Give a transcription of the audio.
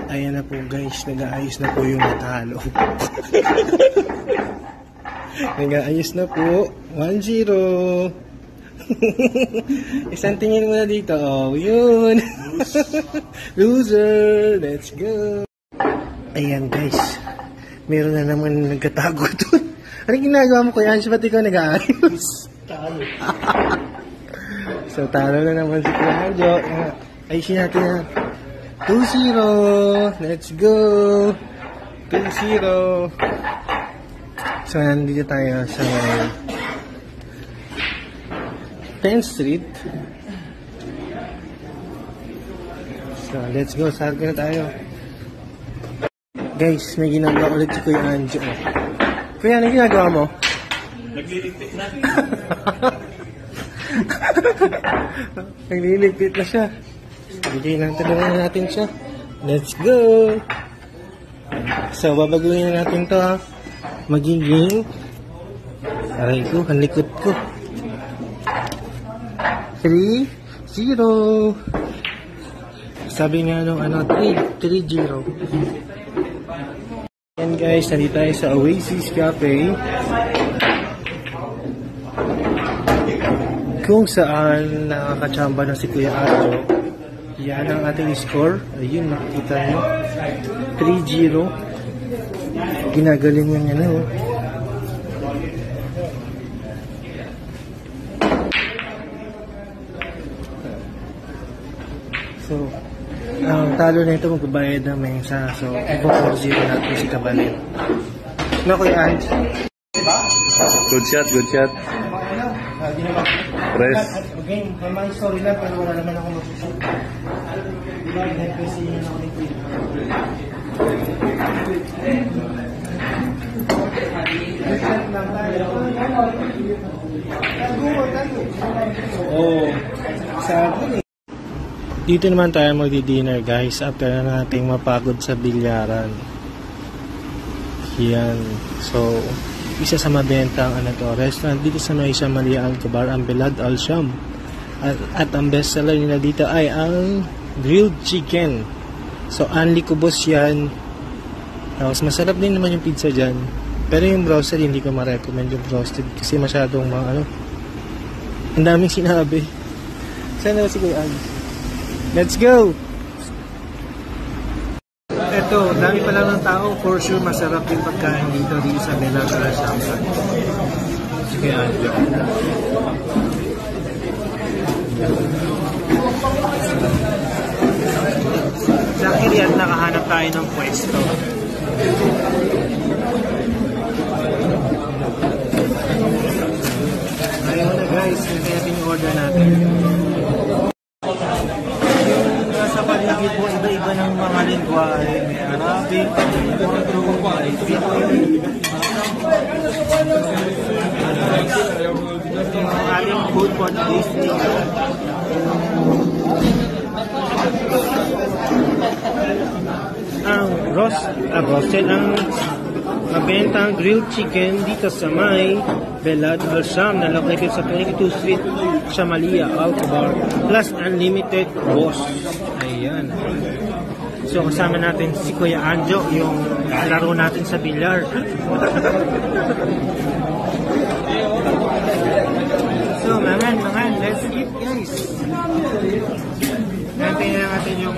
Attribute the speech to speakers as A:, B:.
A: Ayan na po guys, nag-aayos na po yung natalo. Nag-aayos na po. 1-0. Isang tingin muna dito. Oh, yun. Loser. Let's go. Ayan guys. Meron na naman nagkatago doon. Anong ginagawa mo Kuya Ange? Ba't ikaw nag-aayos? Talo. So, talo na naman si Kuya Anjo. Ayusin natin na. 2-0. Let's go. 2-0. So, nandito tayo sa 10th Street. So, let's go. Saan na tayo? Guys, may ginagawa ulit si Kuya Anjo. Kuya, ano ginagawa mo?
B: Nagliligpit na.
A: Nagliligpit na siya. Bigay lang, tulungan natin siya. Let's go! So, babaguhin na natin to ha. Magiging aray ko, ang likod ko. 3-0. Sabi nga nung 3-0. Yan guys, nandito tayo sa Oasis Cafe. Kung saan nakakachamba na si Kuya Anjo. Yan ang ating score. Ayun, nakikita nyo. 3-0. Ginagaling yung ano. So, ang talo na ito magbabayad ng mensa. So, ipo-4-0 natin si Kabalin. No, Kuya Ange?
B: Good shot, good shot. Press.
A: Okay, may story lang pero wala naman ako mag-shoot. Diba, kasi yun ako ni Queen. Oh, sabi dito naman tayo magdi-dinner guys after na nating mapagod sa bilyaran. Yan. So, isa sa mabenta ang restaurant dito sa May Maria Alcabar, ang Belad Al Sham. At ang bestseller nila dito ay ang grilled chicken. So, Anli Kubos yan. Tapos, masarap din naman yung pizza dyan. Pero yung roasted, hindi ko ma-recommend yung roasted kasi masyadong ang daming sinabi. Sana ba si Kuya Ange? Let's go! Eto, dami pa lang ng tao. For sure, masarap yung pagkain dito sa Belad Al Sham. Sige, Anjo. Sa Kirian, nakahanap tayo ng pwesto. Ayaw na guys, kaya pin-order natin. Sa paligid po, iba-iba ng mga lingwa ay may Arabic, may Urdu, may Pinoy. Ang ating food for today's day. Ang roasted ang mabenta ang grilled chicken dito sa May Belad Al Sham na located sa 22 Street, Shamalia, Alcabar, plus unlimited boss. Ayan. So kasama natin si Kuya Anjo, yung laro natin sa bilyar. So mangan, let's eat guys. Natin na natin yung